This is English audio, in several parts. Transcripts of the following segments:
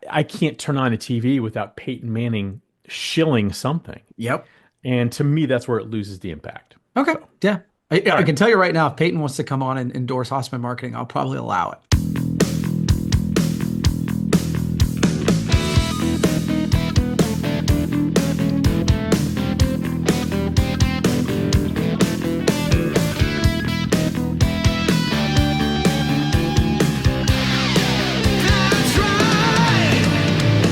I can't turn on a TV without Peyton Manning shilling something. Yep. And to me, that's where it loses the impact. Okay. So, Yeah. all I right. can tell you right now, if Peyton wants to come on and endorse Hasseman Marketing, I'll probably allow it. That's right.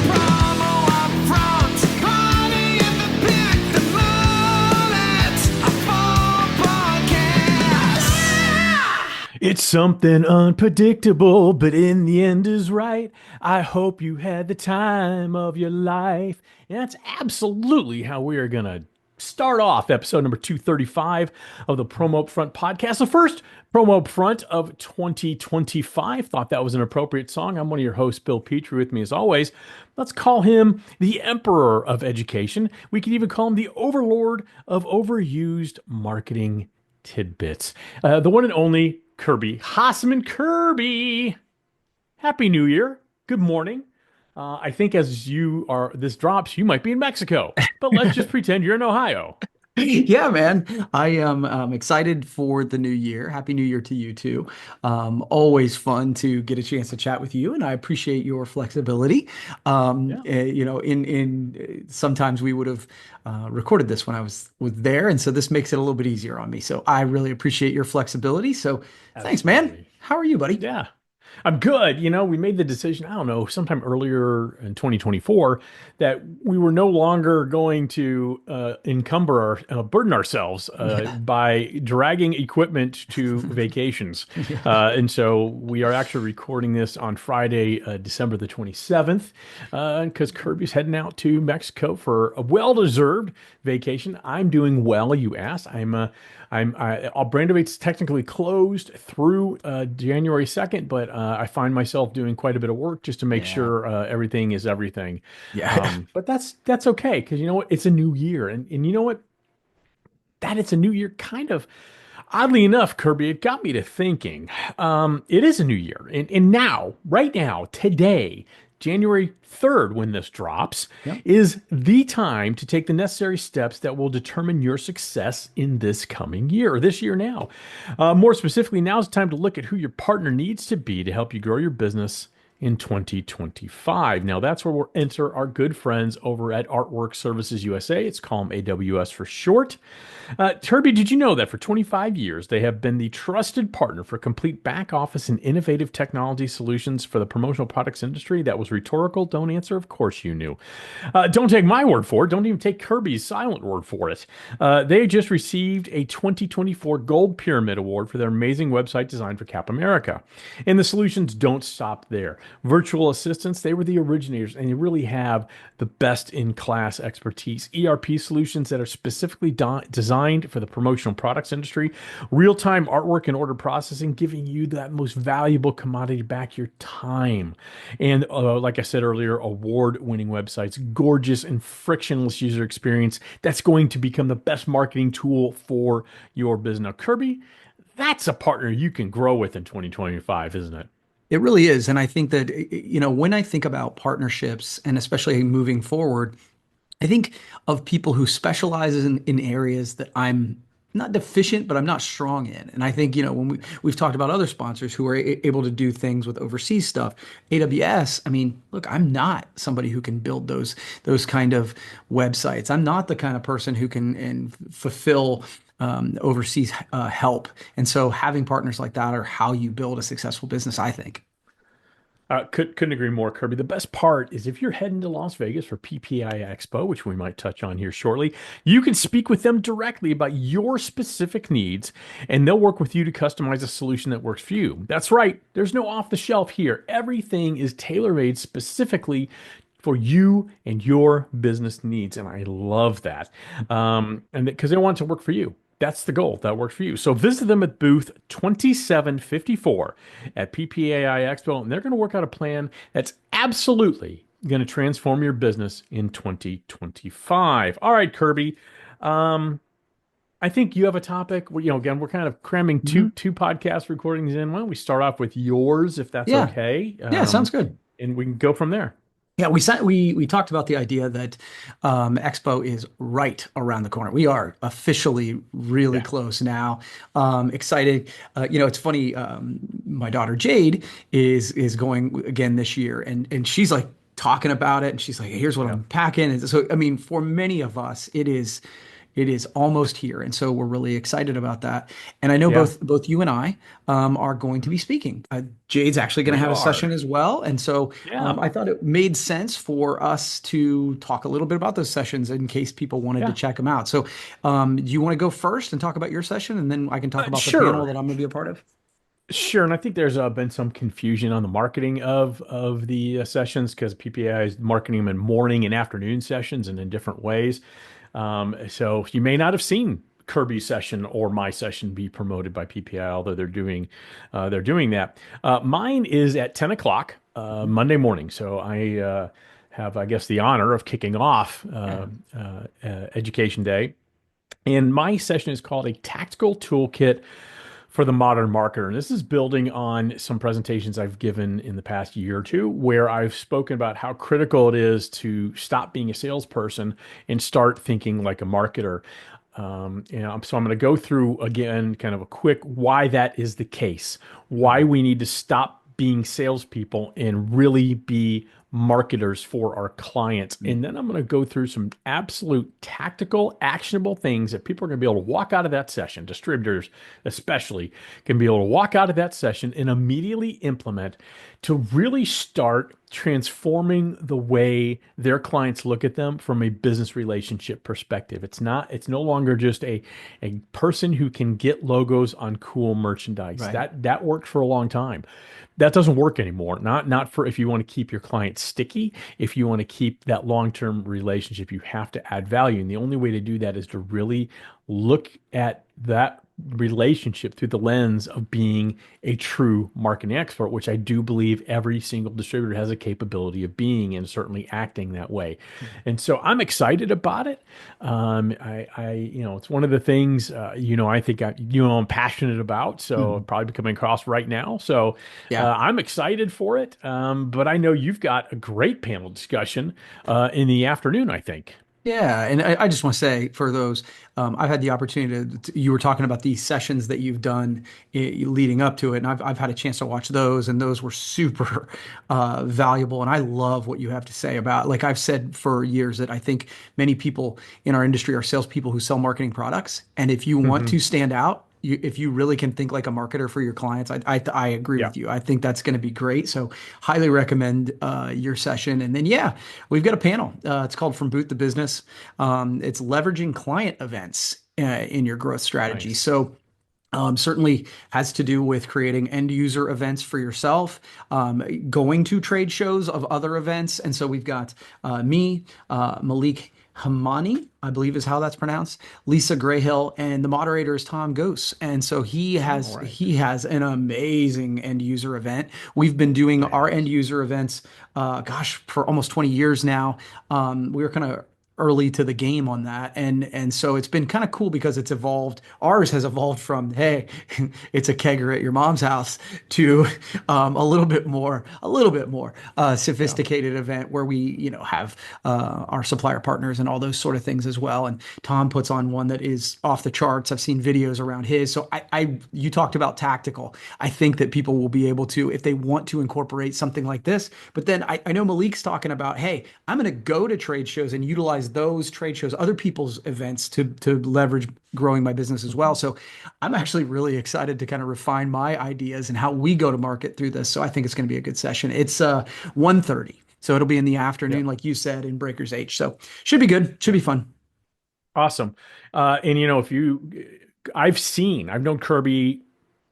Promo UPFront. Money in the pick. The moment. A full podcast. It's something unpredictable, but in the end is right. I hope you had the time of your life. And that's absolutely how we are going to start off episode number 235 of the Promo Upfront podcast. The first Promo Upfront of 2025. Thought that was an appropriate song. I'm one of your hosts, Bill Petrie, with me as always. Let's call him the Emperor of Education. We could even call him the Overlord of Overused Marketing Tidbits. The one and only Kirby Hasseman. Kirby, Happy New Year. Good morning. I think as this drops, you might be in Mexico, but let's just pretend you're in Ohio. Yeah, man. I am excited for the new year. Happy New Year to you too. Always fun to get a chance to chat with you, and I appreciate your flexibility. Yeah, In sometimes we would have recorded this when I was there, and so this makes it a little bit easier on me. So I really appreciate your flexibility. So thanks, man. absolutely. How are you, buddy? Yeah. I'm good. We made the decision, I don't know, sometime earlier in 2024 that we were no longer going to burden ourselves Yeah. by dragging equipment to vacations. Yeah. And so we are actually recording this on Friday, December the 27th, because Kirby's heading out to Mexico for a well-deserved vacation. I'm doing well, you asked. Brandovate's technically closed through January 2nd, but I find myself doing quite a bit of work just to make Yeah. sure everything is everything. Yeah. But that's okay because you know what? It's a new year, and you know what? That it's a new year, kind of oddly enough, Kirby, it got me to thinking. It is a new year, and now, right now, today, January 3rd, when this drops, Yep. is the time to take the necessary steps that will determine your success in this coming year, or this year now. More specifically, now is the time to look at who your partner needs to be to help you grow your business in 2025. Now, that's where we'll enter our good friends over at Artwork Services USA. It's called AWS for short. Kirby, did you know that for 25 years they have been the trusted partner for complete back office and innovative technology solutions for the promotional products industry? That was rhetorical. Don't answer. Of course you knew. Don't take my word for it. Don't even take Kirby's silent word for it. They just received a 2024 Gold Pyramid Award for their amazing website design for Cap America. And the solutions don't stop there. Virtual assistants, they were the originators, and you really have the best in class expertise. ERP solutions that are specifically designed for the promotional products industry, real time artwork and order processing, giving you that most valuable commodity back, your time. And like I said earlier, award winning websites, gorgeous and frictionless user experience that's going to become the best marketing tool for your business. Now, Kirby, that's a partner you can grow with in 2025, isn't it? It really is. And I think that, when I think about partnerships and especially moving forward, I think of people who specialize in areas that I'm not deficient, but I'm not strong in. And I think, when we've talked about other sponsors who are able to do things with overseas stuff, AWS, I mean, look, I'm not somebody who can build those kind of websites. I'm not the kind of person who can and fulfill overseas help. And so having partners like that are how you build a successful business, I think. Couldn't agree more, Kirby. The best part is if you're heading to Las Vegas for PPAI Expo, which we might touch on here shortly, you can speak with them directly about your specific needs, and they'll work with you to customize a solution that works for you. That's right. There's no off the shelf here. Everything is tailor-made specifically for you and your business needs. And I love that. And because they want it to work for you. That's the goal. That works for you. So visit them at booth 2754 at PPAI Expo, and they're going to work out a plan that's absolutely going to transform your business in 2025. All right, Kirby. I think you have a topic. Again, we're kind of cramming Mhm. two podcast recordings in. Why don't we start off with yours, if that's Yeah. okay? Yeah, sounds good. And we can go from there. Yeah, we talked about the idea that Expo is right around the corner. We are officially really Yeah. close now. Excited. It's funny. My daughter Jade is going again this year, and she's like talking about it, and she's like, "Here's what Yeah. I'm packing." And so, I mean, for many of us, it is almost here, and so we're really excited about that. And I know Yeah. both you and I are going to Mhm. be speaking. Jade's actually going to We have a session are. as well, and so Yeah. I thought it made sense for us to talk a little bit about those sessions in case people wanted to Yeah. check them out. So, do you want to go first and talk about your session, and then I can talk about the panel Sure. that I'm going to be a part of? Sure, and I think there's been some confusion on the marketing of the sessions because PPAI is marketing them in morning and afternoon sessions and in different ways. So you may not have seen Kirby's session or my session be promoted by PPAI, although they're doing that. Mine is at 10 o'clock Monday morning. So I have, I guess, the honor of kicking off Yeah. Education Day. And my session is called a Tactical Toolkit for the Modern Marketer. And this is building on some presentations I've given in the past year or two, where I've spoken about how critical it is to stop being a salesperson and start thinking like a marketer. So I'm going to go through again, kind of a quick why that is the case, why Mhm. we need to stop being salespeople and really be marketers for our clients. And then I'm going to go through some absolute tactical, actionable things that people are going to be able to walk out of that session, distributors especially, can be able to walk out of that session and immediately implement to really start transforming the way their clients look at them from a business relationship perspective. It's no longer just a person who can get logos on cool merchandise. Right. That worked for a long time. That doesn't work anymore. Not for if you want to keep your clients sticky, if you want to keep that long-term relationship, you have to add value. And the only way to do that is to really look at that relationship through the lens of being a true marketing expert, which I do believe every single distributor has a capability of being and certainly acting that way. And so I'm excited about it. It's one of the things, I think I'm passionate about. So Mhm. probably coming across right now. So Yeah. I'm excited for it. But I know you've got a great panel discussion in the afternoon, I think. Yeah, and I just want to say for those, I've had the opportunity you were talking about these sessions that you've done leading up to it, and I've had a chance to watch those, and those were super valuable. And I love what you have to say about, like I've said for years, that I think many people in our industry are salespeople who sell marketing products, and if you want Hmm. to stand out, if you really can think like a marketer for your clients, I agree Yeah. with you. I think that's going to be great. So highly recommend your session. And then yeah, we've got a panel. It's called From Boot to Business. It's leveraging client events in your growth strategy. Nice. So certainly has to do with creating end user events for yourself, going to trade shows of other events. And so we've got me, Malik Hamani, I believe is how that's pronounced, Lisa Grayhill, and the moderator is Tom Gose. And so he All has right. he has an amazing end user event. We've been doing our end Nice. user events, for almost 20 years now. We were kind of early to the game on that, and so it's been kind of cool because it's evolved. Ours has evolved from, hey, it's a kegger at your mom's house, to a little bit more Yeah. sophisticated event where we have our supplier partners and all those sort of things as well. And Tom puts on one that is off the charts. I've seen videos around his. So you talked about tactical. I think that people will be able to, if they want to incorporate something like this. But then I know Malik's talking about, hey, I'm going to go to trade shows and utilize those trade shows, other people's events, to leverage growing my business as well. Mhm. So I'm actually really excited to kind of refine my ideas and how we go to market through this. So I think it's going to be a good session. It's 1:30. So it'll be in the afternoon, Yep. like you said, in Breakers H. So should be good. Should be Yep. fun. Awesome. And if I've known Kirby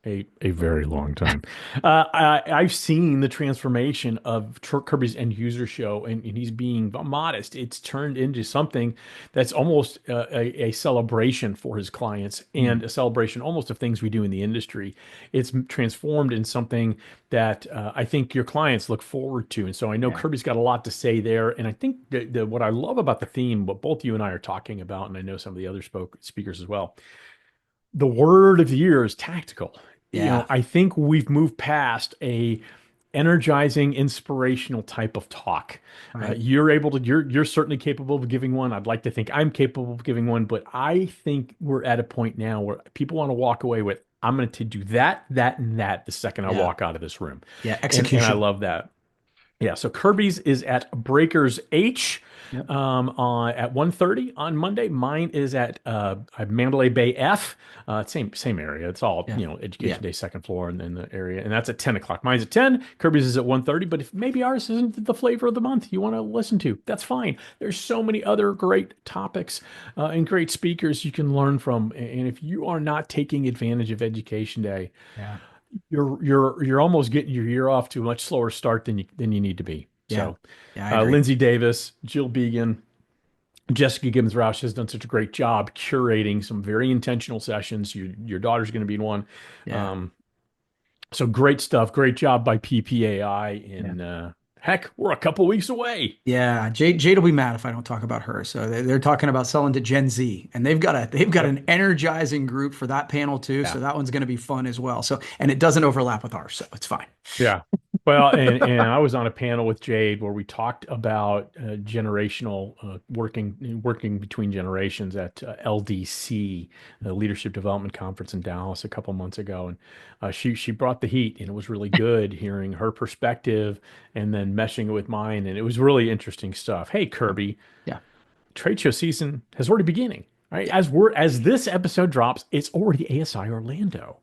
a very long time. I've seen the transformation of Kirby's end user show, and he's being modest. It's turned into something that's almost a celebration for his clients and Mm, a celebration almost of things we do in the industry. It's transformed in something that I think your clients look forward to. And so I know yeah. Kirby's got a lot to say there. And I think what I love about the theme, what both you and I are talking about, and I know some of the other speakers as well, the word of the year is tactical. Yeah. I think we've moved past energizing, inspirational type of talk. Right. You're certainly capable of giving one. I'd like to think I'm capable of giving one, but I think we're at a point now where people want to walk away with, I'm going to do that, that, and that the second I Yeah. walk out of this room. Yeah. And I Execution. love that. Yeah, so Kirby's is at Breakers H Yep. at 1:30 on Monday. Mine is at Mandalay Bay F, same area. It's all, Yeah. Yeah. Education Day second floor in the area, and that's at 10 o'clock. Mine's at 10. Kirby's is at 1:30. But if maybe ours isn't the flavor of the month you want to listen to, that's fine. There's so many other great topics and great speakers you can learn from. And if you are not taking advantage of Education Day, Yeah. you're almost getting your year off to a much slower start than you need to be. Yeah. So, Yeah. I agree. Lindsay Davis, Jill Began, Jessica Gibbons Roush has done such a great job curating some very intentional sessions. Your daughter's going to be in one. Yeah. So great stuff. Great job by PPAI. Yeah. And heck, we're a couple weeks away. Yeah, Jade will be mad if I don't talk about her. So they're talking about selling to Gen Z, and they've got Yep. an energizing group for that panel too. Yeah. So that one's going to be fun as well. So and it doesn't overlap with ours, so it's fine. Yeah. Well, and I was on a panel with Jade where we talked about generational working between generations at LDC, the Leadership Development Conference in Dallas a couple months ago, and she brought the heat, and it was really good hearing her perspective and then meshing it with mine, and it was really interesting stuff. Hey, Kirby, Yeah, trade show season has already beginning. Right? yeah, As this episode drops, it's already ASI Orlando.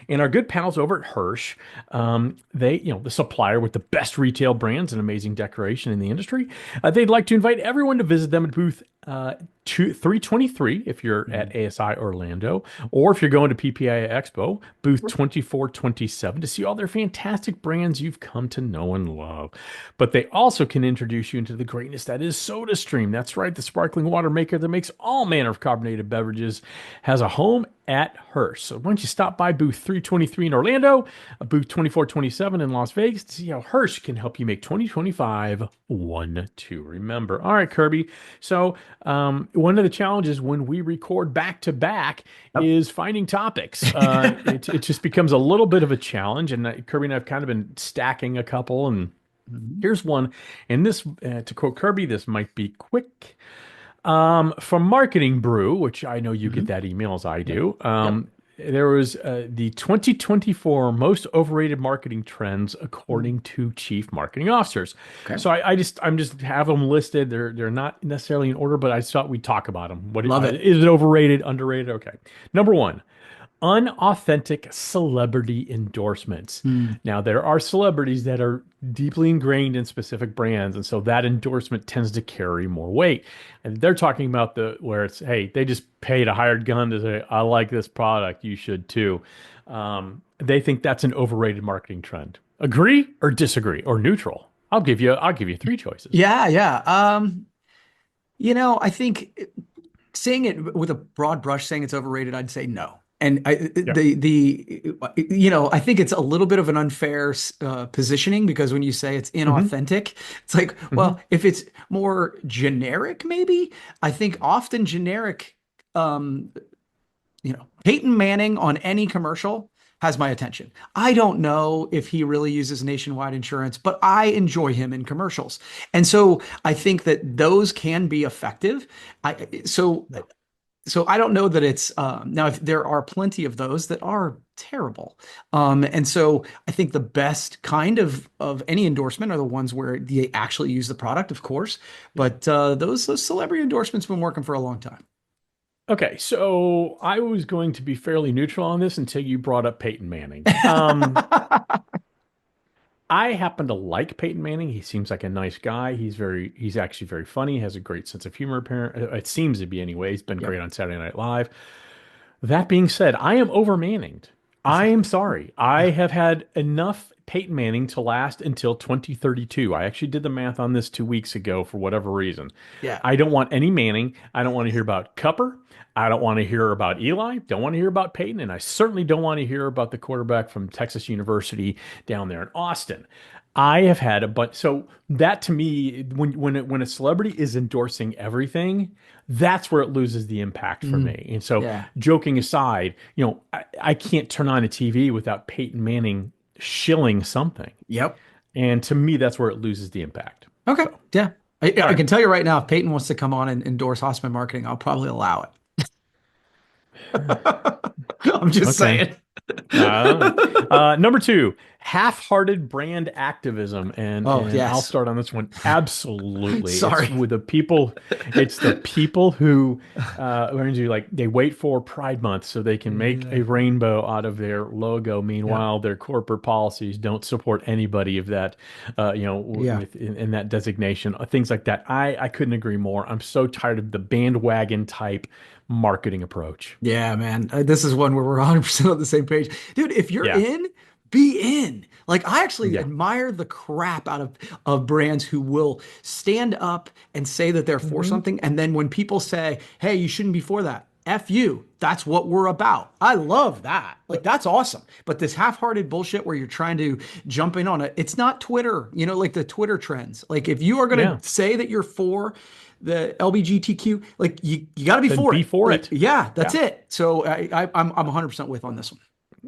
And our good pals over at Hirsch, the supplier with the best retail brands and amazing decoration in the industry, they'd like to invite everyone to visit them at booth 323 if you're at ASI Orlando, or if you're going to PPAI Expo, booth 2427 to see all their fantastic brands you've come to know and love. But they also can introduce you into the greatness that is SodaStream. That's right, the sparkling water maker that makes all manner of carbonated beverages has a home at Hirsch. So why don't you stop by booth 323 in Orlando, booth 2427 in Las Vegas to see how Hirsch can help you make 2025 one to remember. All right, Kirby. So one of the challenges when we record back to back Yep. is finding topics. It just becomes a little bit of a challenge. And Kirby and I have kind of been stacking a couple. And Mhm. here's one. And this, to quote Kirby, this might be quick. From Marketing Brew, which I know you get Mhm. that email as I Yep. do. Yep. There was the 2024 most overrated marketing trends according to chief marketing officers. Okay. So I'm just have them listed. They're not necessarily in order, but I thought we'd talk about them. Love it. Is it overrated, underrated? Okay. Number one, unauthentic celebrity endorsements. Mm. Now, there are celebrities that are deeply ingrained in specific brands, and so that endorsement tends to carry more weight. And they're talking about where it's, hey, they just paid a hired gun to say, I like this product, you should too. They think that's an overrated marketing trend. Agree or disagree or neutral? I'll give you three choices. Yeah, yeah. I think saying it with a broad brush, saying it's overrated, I'd say no. And Yeah. I think it's a little bit of an unfair positioning because when you say it's Hmm. inauthentic, it's like, Hmm. well, if it's more generic, maybe. I think often generic, um, Peyton Manning on any commercial has my attention. I don't know if he really uses nationwide insurance, but I enjoy him in commercials. And so I think that those can be effective. So I don't know that it's now if there are plenty of those that are terrible. And so I think the best kind of any endorsement are the ones where they actually use the product, of course. But those celebrity endorsements have been working for a long time. Okay, so I was going to be fairly neutral on this until you brought up Peyton Manning. I happen to like Peyton Manning. He seems like a nice guy. He's actually very funny. Has a great sense of humor. It seems to be anyway. He's been Yep. great on Saturday Night Live. That being said, I am overmanned. I am sorry. I have had enough Peyton Manning to last until 2032. I actually did the math on this 2 weeks ago for whatever reason. Yeah. I don't want any Manning. I don't want to hear about Cupper. I don't want to hear about Eli. Don't want to hear about Peyton. And I certainly don't want to hear about the quarterback from Texas University down there in Austin. I have had a bunch. So that to me, when a celebrity is endorsing everything, that's where it loses the impact for Mm, me. And so, yeah. joking aside, I can't turn on a TV without Peyton Manning shilling something. Yep. And to me, that's where it loses the impact. Okay. So, Yeah. all I right. can tell you right now, if Peyton wants to come on and endorse Hasseman marketing, I'll probably allow it. I'm just Okay. saying. Uh, Number two, half-hearted brand activism, and Oh, I'll yes. start on this one. Absolutely, it's Sorry. with the people. It's the people who learn to like they wait for Pride Month so they can make Yeah. a rainbow out of their logo. Yeah. Meanwhile, their corporate policies don't support anybody of that, Yeah. with in that designation, things like that. I couldn't agree more. I'm so tired of the bandwagon type marketing approach. Yeah, man. This is one where we're 100% on the same page. Dude, if you're Yeah, in, be in. Like I actually yeah. admire the crap out of brands who will stand up and say that they're for Mhm. something, and then when people say, "Hey, you shouldn't be for that." F you. That's what we're about. I love that. Like that's awesome. But this half-hearted bullshit where you're trying to jump in on it, it's not Twitter, like the Twitter trends. Like if you are going Yeah. to say that you're for the LBGTQ, like you got to be Then for be it. for Like, it. yeah, that's Yeah. it. So I'm 100% with on this one.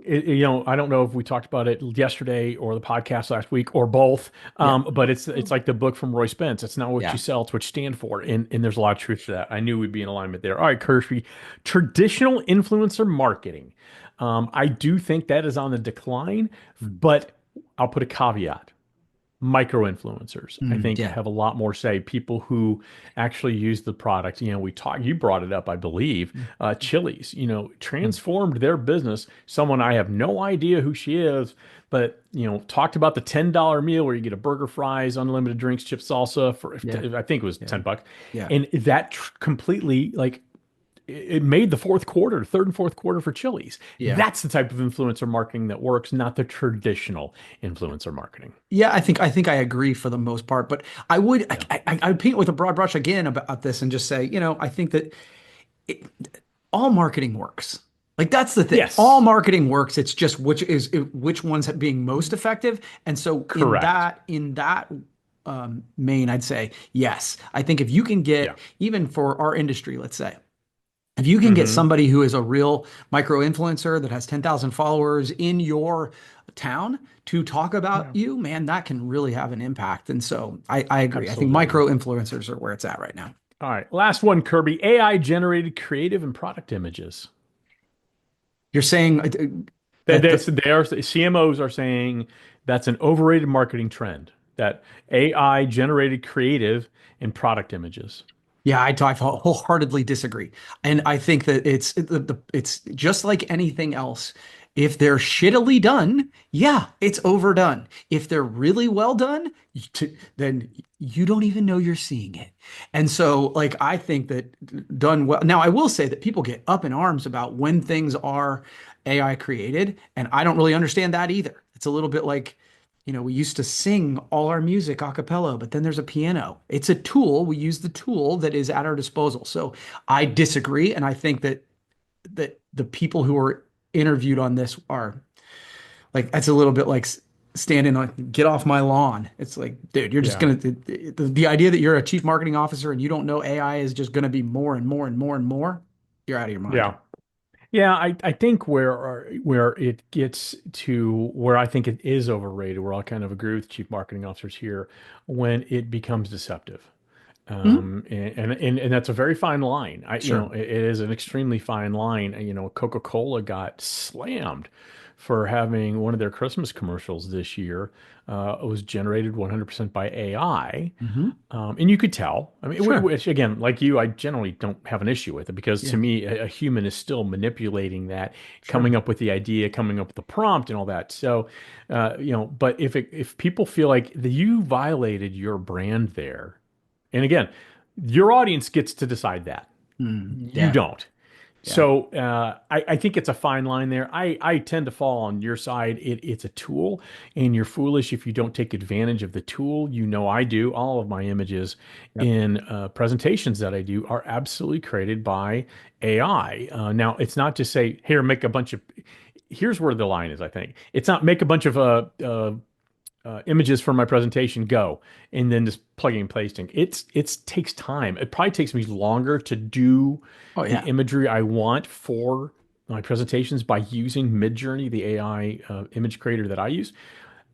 I don't know if we talked about it yesterday or the podcast last week or both. Yeah. But it's like the book from Roy Spence. It's not what you Yeah. sell, it's what you stand for. And there's a lot of truth to that. I knew we'd be in alignment there. All right, Kirby, traditional influencer marketing. I do think that is on the decline, but I'll put a caveat. Micro influencers, I think, Yeah. have a lot more say. People who actually use the product. You brought it up, I believe. Chili's, transformed their business. Someone I have no idea who she is, but talked about the $10 meal where you get a burger, fries, unlimited drinks, chips, salsa for Yeah. I think it was Yeah. $10, Yeah. and that completely like it made the fourth quarter, third and fourth quarter for Chili's. Yeah. That's the type of influencer marketing that works, not the traditional influencer marketing. Yeah, I think I agree for the most part, but I would Yeah. I would paint with a broad brush again about this and just say, I think that it, all marketing works. Like that's the thing. All Yes. marketing works. It's just which one's being most effective. And so Correct. in that main, I'd say yes. I think if you can Yeah. get even for our industry, let's say, if you can get Hmm. somebody who is a real micro influencer that has 10,000 followers in your town to talk about Yeah. you, man, that can really have an impact. And so I agree. I think Absolutely. micro influencers are where it's at right now. All right. Last one, Kirby. AI generated creative and product images. You're saying That that that's they are CMOs are saying that's an overrated marketing trend. That AI generated creative and product images. yeah, I wholeheartedly disagree. And I think that it's just like anything else. If they're shittily done, yeah, it's overdone. If they're really well done, then you don't even know you're seeing it. And so, like, I think that done well. Now, I will say that people get up in arms about when things are AI created, and I don't really understand that either. It's a little bit like, we used to sing all our music a cappella, but then there's a piano. It's a tool. We use the tool that is at our disposal. So I disagree, and I think that the people who are interviewed on this are like that's a little bit like standing on get off my lawn. It's like, dude, you're just Yeah. gonna the idea that you're a chief marketing officer and you don't know AI is just gonna be more and more and more and more. You're out of your mind. Yeah. Yeah, I think where it gets to where I think it is overrated, where I'll kind of agree with chief marketing officers here, when it becomes deceptive. Mhm. And that's a very fine line. Sure. It is an extremely fine line. Coca-Cola got slammed for having one of their Christmas commercials this year was generated 100% by AI. Hmm. And you could tell. I mean, Sure. which again, like you, I generally don't have an issue with it because to Yeah. me, a human is still manipulating that, Sure. coming up with the idea, coming up with the prompt, and all that. So, but if people feel like you violated your brand there, and again, your audience gets to decide that. You Yeah. don't. Yeah. So I think it's a fine line there. I tend to fall on your side. It's a tool, and you're foolish if you don't take advantage of the tool. I do. All of my images Yep. in presentations that I do are absolutely created by AI. Now, it's not to say, here, make a bunch of. Here's where the line is, I think. It's not make a bunch of images for my presentation, go, and then just plugging and pasting. It takes time. It probably takes me longer to do Oh the yeah. imagery I want for my presentations by using Midjourney, the AI image creator that I use.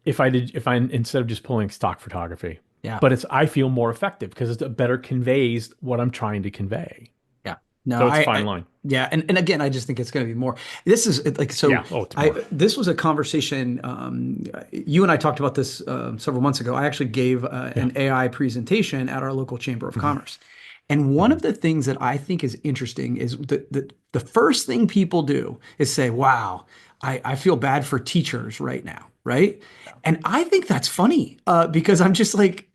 if I instead of just pulling stock photography, Yeah. but I feel more effective because it better conveys what I'm trying to convey. Yeah. No, So it's a fine line. yeah. And again, I just think it's going to be more. This is like, so Yeah. Oh, it's more. this was a conversation. You and I talked about this several months ago. I actually gave Yeah. an AI presentation at our local Chamber of Hmm. Commerce. And one Hmm. of the things that I think is interesting is that the first thing people do is say, wow, I feel bad for teachers right now. Right. And I think that's funny because I'm just like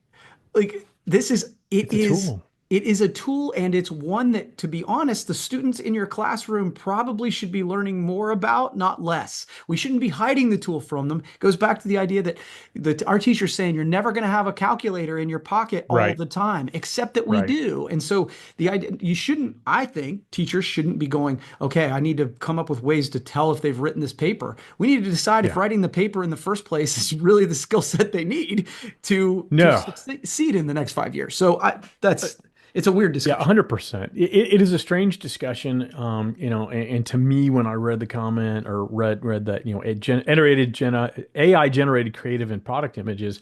this is It's a tool. it is a tool, and it's one that, to be honest, the students in your classroom probably should be learning more about, not less. We shouldn't be hiding the tool from them. It goes back to the idea that our teacher's saying you're never going to have a calculator in your pocket all Right. the time, except that we Right. do. And so the idea you shouldn't, I think teachers shouldn't be going, okay, I need to come up with ways to tell if they've written this paper. We need to decide if Yeah. writing the paper in the first place is really the skill set they need to No. succeed in the next 5 years. So that's it's a weird Yeah, discussion. 100%. It is a strange discussion, and to me, when I read the comment or read that, AI generated creative and product images,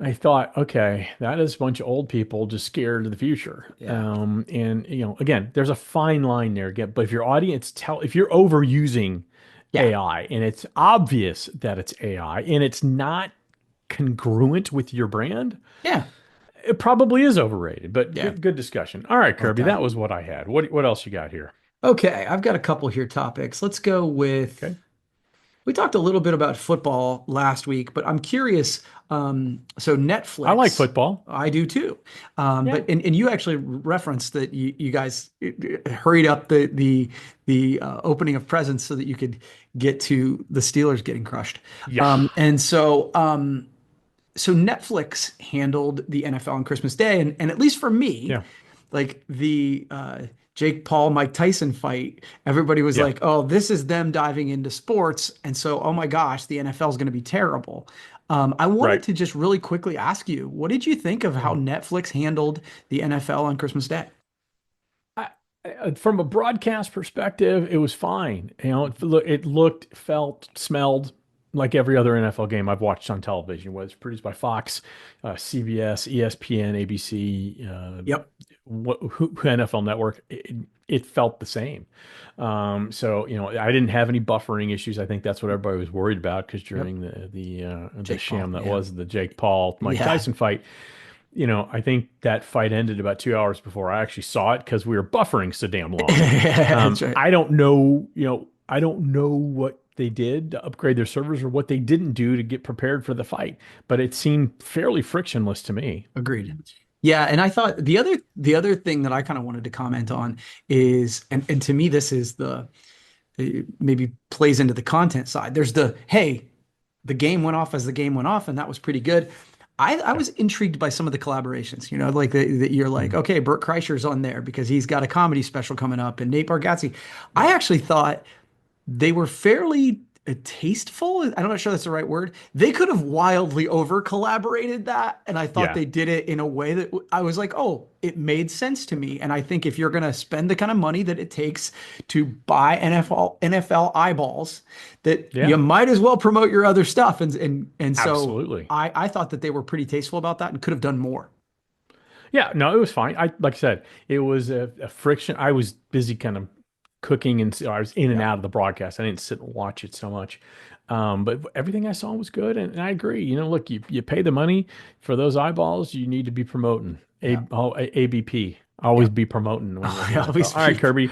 I thought, okay, that is a bunch of old people just scared of the future. Yeah. And again, there's a fine line there again. But if you're overusing Yeah. AI and it's obvious that it's AI and it's not congruent with your brand, Yeah. it probably is overrated, but Yeah. good discussion. All right, Love Kirby, that. that was what I had. What else you got here? Okay, I've got a couple here topics. Let's go with Okay. we talked a little bit about football last week, but I'm curious. So I like Netflix, football. I do too. Yeah. But and you actually referenced that you guys hurried up the opening of presents so that you could get to the Steelers getting crushed. Yeah. So Netflix handled the NFL on Christmas Day, and at least for me, Yeah. like the Jake Paul Mike Tyson fight, everybody was Yeah. like, "Oh, this is them diving into sports," and so, oh my gosh, the NFL is going to be terrible. I wanted Right. to just really quickly ask you, what did you think of how Mhm. Netflix handled the NFL on Christmas Day? From a broadcast perspective, it was fine. It looked, felt, smelled like every other NFL game I've watched on television. Was produced by Fox, CBS, ESPN, ABC, Yep. NFL Network. It felt the same. So I didn't have any buffering issues. I think that's what everybody was worried about because Yep. during the Jake Paul. sham that Yeah. was the Jake Paul Mike Yeah. Tyson fight. I think that fight ended about 2 hours before I actually saw it because we were buffering so damn long. That's right. I don't know, I don't know what they did to upgrade their servers or what they didn't do to get prepared for the fight, but it seemed fairly frictionless to me. Agreed. Yeah, and I thought the other thing that I kind of wanted to comment on is, and to me this is the it maybe plays into the content side. There's the hey, the game went off as the game went off, and that was pretty good. I Yeah. was intrigued by some of the collaborations, like that you're like, Mhm. okay, Bert Kreischer's on there because he's got a comedy special coming up, and Nate Bargatze. I actually thought they were fairly tasteful. I'm not sure that's the right word. They could have wildly over collaborated that. And I thought Yeah. they did it in a way that I was like, oh, it made sense to me. And I think if you're going to spend the kind of money that it takes to buy NFL eyeballs, that you Yeah. might as well promote your other stuff. And so Absolutely. I thought that they were pretty tasteful about that and could have done more. Yeah. No, it was fine. Like I said, it was a friction. I was busy kind of cooking and so I was in and Yeah. out of the broadcast. I didn't sit and watch it so much. But everything I saw was good. And I agree. Look, you pay the money for those eyeballs, you need to be promoting. Yeah. ABP. Always be promoting when you're Oh, in I the NFL. always All right, speak. Kirby.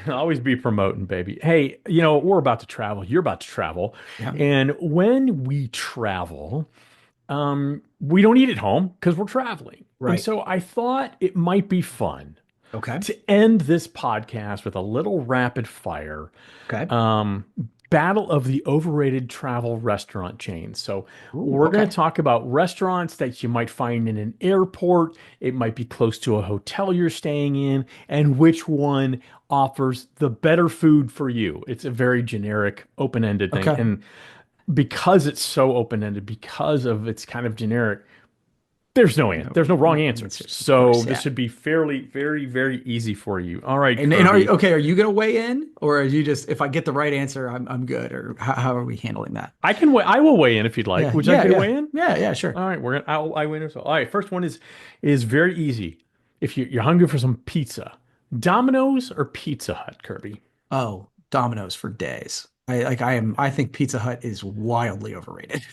Always be promoting, baby. Hey, we're about to travel. You're about to travel. Yeah. And when we travel, we don't eat at home because we're traveling. And Right. so I thought it might be fun Okay. to end this podcast with a little rapid fire Okay. battle of the overrated travel restaurant chains. So Ooh, we're going okay. to talk about restaurants that you might find in an airport. It might be close to a hotel you're staying in, and which one offers the better food for you. It's a very generic, open-ended thing. Okay. And because it's so open-ended, because of its kind of generic, There's no wrong answers. answers, of So course. this Yeah. should be fairly, very, very easy for you. All right, And are you Kirby. okay? Are you gonna weigh in, or are you just if I get the right answer, I'm good, or how are we handling that? I will weigh in if you'd like. Yeah, Would you like yeah, me to yeah, weigh in? yeah, yeah. Sure. All right, I win as well. All right, first one is very easy. If you're hungry for some pizza, Domino's or Pizza Hut, Kirby? Oh, Domino's for days. I think Pizza Hut is wildly overrated.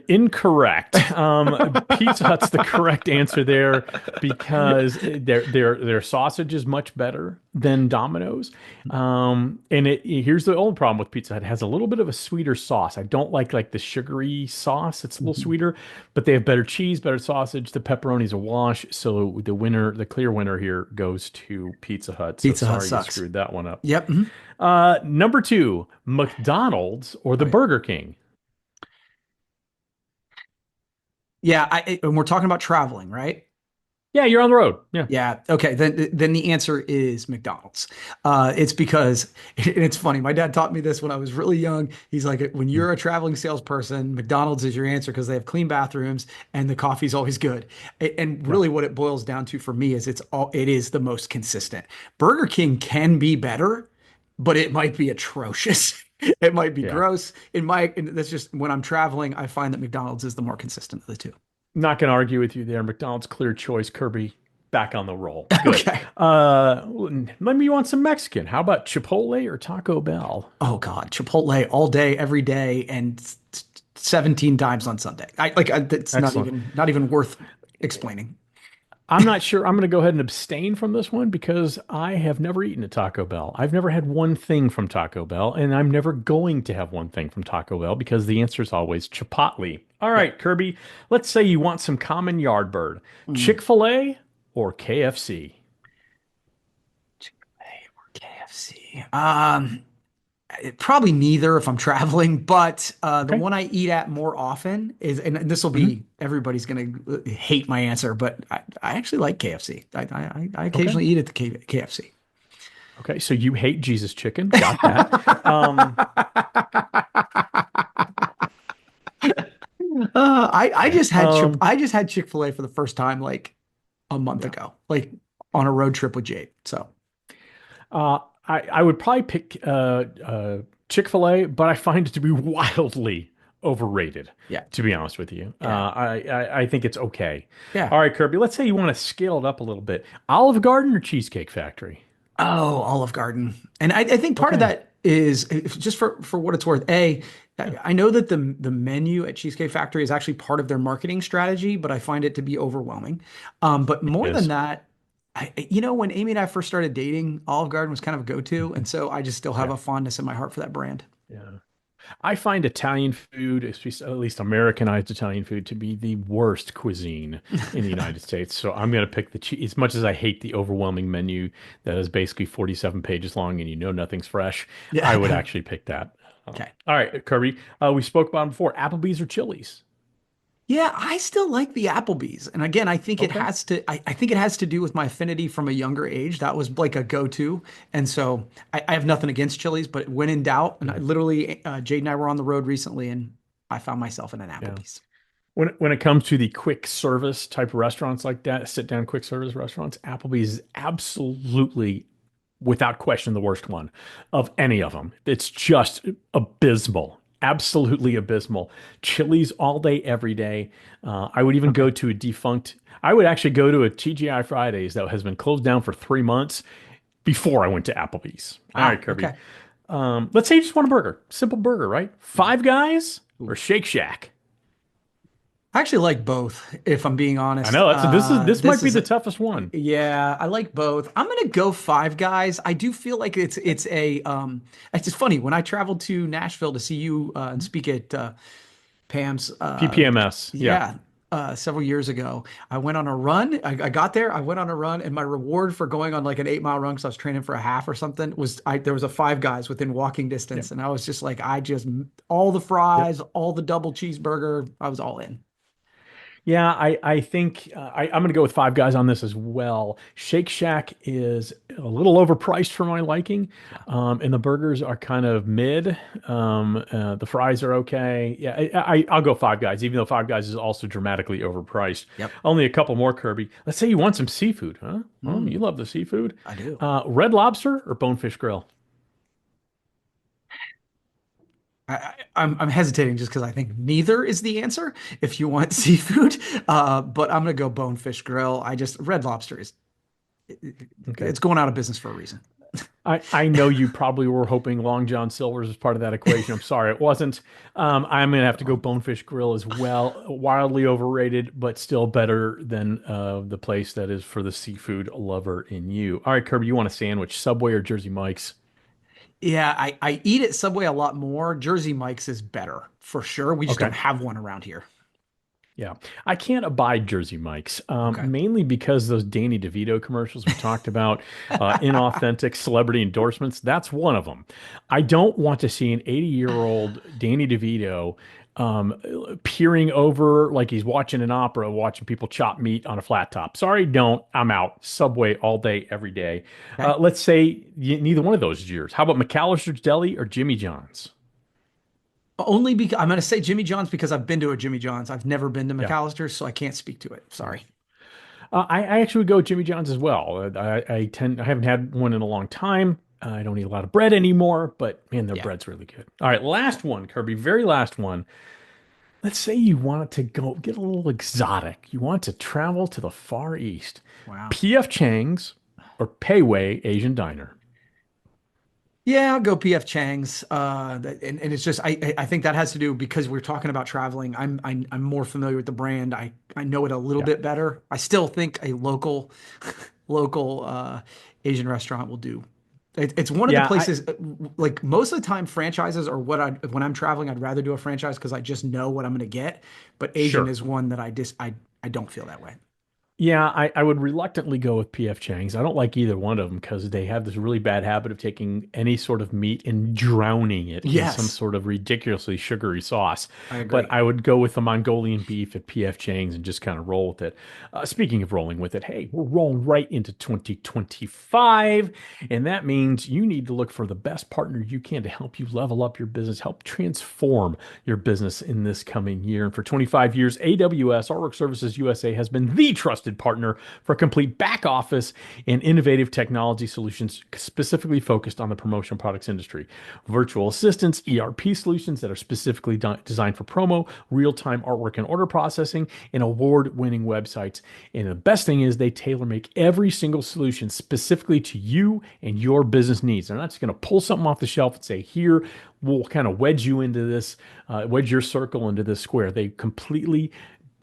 Incorrect. Pizza Hut's the correct answer there because their sausage is much better than Domino's. And here's the old problem with Pizza Hut. It has a little bit of a sweeter sauce. I don't like the sugary sauce. It's a little Mhm. sweeter, but they have better cheese, better sausage. The pepperoni's a wash. So the clear winner here goes to Pizza Hut. So Pizza Hut sorry you sucks. screwed that one up. Yep. Mhm. Number two, McDonald's or the Oh, yeah. Burger King? Yeah, and we're talking about traveling, right? Yeah, you're on the road. Yeah. Yeah. Okay. Then the answer is McDonald's. It's because and it's funny. My dad taught me this when I was really young. He's like, when you're a traveling salesperson, McDonald's is your answer because they have clean bathrooms and the coffee's always good. And Yeah. really, what it boils down to for me is it is the most consistent. Burger King can be better, but it might be atrocious. It might be Yeah. gross. And that's just when I'm traveling, I find that McDonald's is the more consistent of the two. Not going to argue with you there. McDonald's clear choice. Kirby back on the roll. Good. Okay. Maybe you want some Mexican. How about Chipotle or Taco Bell? Oh God, Chipotle all day, every day, and 17 times on Sunday. It's Excellent. not even worth explaining. I'm not sure. I'm going to go ahead and abstain from this one because I have never eaten at Taco Bell. I've never had one thing from Taco Bell, and I'm never going to have one thing from Taco Bell because the answer is always Chipotle. All Yeah. right, Kirby, let's say you want some common yard bird. Mm. Chick-fil-A or KFC? Chick-fil-A or KFC. Probably neither if I'm traveling, but the Okay. one I eat at more often is, and this will Mhm. be everybody's gonna hate my answer, but I actually like KFC. I Okay. occasionally eat at the KFC. Okay. So you hate Jesus chicken. Got that. Um, I just had Chick-fil-A for the first time like a month yeah. ago, like on a road trip with Jade. So I would probably pick Chick-fil-A, but I find it to be wildly overrated, yeah, to be honest with you. yeah, I think it's okay. yeah. All right, Kirby, let's say you want to scale it up a little bit. Olive Garden or Cheesecake Factory? Oh, Olive Garden. And I think part of Okay. that is just for what it's worth. I know that the menu at Cheesecake Factory is actually part of their marketing strategy, but I find it to be overwhelming. But It more than is. that, when Amy and I first started dating, Olive Garden was kind of a go-to, and so I just still have Yeah. a fondness in my heart for that brand. Yeah. I find Italian food, at least Americanized Italian food, to be the worst cuisine in the United States. So I'm going to pick the cheese. As much as I hate the overwhelming menu that is basically 47 pages long and you know nothing's fresh, I would Yeah. actually pick that. Okay. All right, Kirby. We spoke about them before. Applebee's or Chili's? Yeah, I still like the Applebee's. And again, Okay. I think it has to do with my affinity from a younger age. That was like a go-to. And so I have nothing against Chili's, but when in doubt, and I Yeah. literally, Jade and I were on the road recently and I found myself in an Yeah. Applebee's. When it comes to the quick service type of restaurants like that, sit down quick service restaurants, Applebee's is absolutely, without question, the worst one of any of them. It's just abysmal, absolutely abysmal. Chili's all day, every day. I would even Okay. go to a defunct. I would actually go to a TGI Fridays that has been closed down for 3 months before I went to Applebee's. All right, Wow. Kirby. Okay. Let's say you just want a burger, simple burger, right? Five Guys or Shake Shack? I actually like both, if I'm being I honest. know this might This be is the toughest one. Yeah, I like both. I'm gonna go Five Guys. I do feel like it's just funny when I traveled to Nashville to see you and speak at Pam's PPMS, yeah. yeah several years ago. I went on a run. I got there. I went on a run, and my reward for going on like an 8 mile run because I was training for a half or something was there was a Five Guys within walking Yep. distance, and I was just like all the Yep. fries, all the double cheeseburger. I was all in. Yeah, I think I'm going to go with Five Guys on this as well. Shake Shack is a little overpriced for my liking, Yeah. and the burgers are kind of mid. The fries are okay. Yeah, I'll go Five Guys, even though Five Guys is also dramatically overpriced. Yep. Only a couple more, Kirby. Let's say you want some seafood, huh? Oh, you Mm, love the seafood. I do. Red Lobster or Bonefish Grill? I'm hesitating just because I think neither is the answer if you want seafood. But I'm gonna go Bonefish Grill. I just Red Lobster is Okay. it's going out of business for a reason. I know you probably were hoping Long John Silver's was part of that equation. I'm sorry it wasn't. I'm gonna have to go Bonefish Grill as well. Wildly overrated, but still better than the place that is for the seafood lover in you. All right, Kirby, you want a sandwich? Subway or Jersey Mike's? Yeah, I eat at Subway a lot more. Jersey Mike's is better for sure. We just Okay. don't have one around here. Yeah, I can't abide Jersey Mike's, Okay. mainly because those Danny DeVito commercials we talked about, inauthentic celebrity endorsements. That's one of them. I don't want to see an 80-year-old Danny DeVito peering over like he's watching an opera, watching people chop meat on a flat top. Sorry, don't. I'm out. Subway all day, every day. Okay. Let's say neither one of those is yours. How about McAllister's Deli or Jimmy John's? Only because I'm gonna say Jimmy John's because I've been to a Jimmy John's. I've never been to Yeah. McAllister's, so I can't speak to it. Sorry. I actually would go with Jimmy John's as well. I haven't had one in a long time. I don't eat a lot of bread anymore, but man, their Yeah. bread's really good. All right, last one, Kirby, very last one. Let's say you wanted to go get a little exotic. You want to travel to the Far East. Wow. PF Chang's or Pei Wei Asian Diner. Yeah, I'll go PF Chang's. And it's just I think that has to do because we're talking about traveling. I'm more familiar with the brand. I know it a little Yeah, bit better. I still think a local Asian restaurant will do. It's one of the yeah, I places like most of the time franchises are what I when I'm traveling I'd rather do a franchise because I just know what I'm going to get. But Asian sure. is one that I don't feel that way. Yeah, I would reluctantly go with PF Chang's. I don't like either one of them because they have this really bad habit of taking any sort of meat and drowning it in some Yes, sort of ridiculously sugary sauce. I But agree. I would go with the Mongolian beef at PF Chang's and just kind of roll with it. Speaking of rolling with it, hey, we're rolling right into 2025. And that means you need to look for the best partner you can to help you level up your business, help transform your business in this coming year. And for 25 years, AWS, Artwork Services USA, has been the trusted partner for complete back office and innovative technology solutions specifically focused on the promotional products industry. Virtual assistants, ERP solutions that are specifically designed for promo, real-time artwork and order processing, and award-winning websites. And the best thing is they tailor make every single solution specifically to you and your business needs. They're not just going to pull something off the shelf and say, here, we'll kind of wedge you into this, wedge your circle into this square. They completely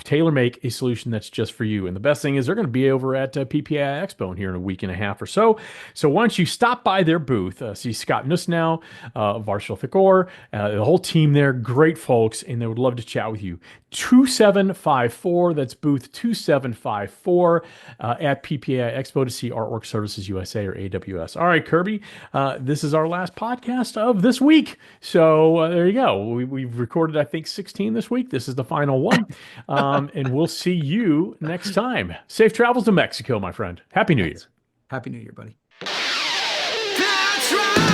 tailor make a solution that's just for you. And the best thing is they're going to be over at PPAI Expo in here in a week and a half or so. So why don't you stop by their booth, see Scott Nussnow, Varshil Thakor, the whole team there, great folks, and they would love to chat with you. 2754, that's booth 2754 at PPAI Expo to see Artwork Services USA or AWS. All right, Kirby, this is our last podcast of this week. So there you go. We've recorded, I think, 16 this week. This is the final one. And we'll see you next time. Safe travels to Mexico, my friend. Happy New Year. Thanks. Happy New Year, buddy. That's right.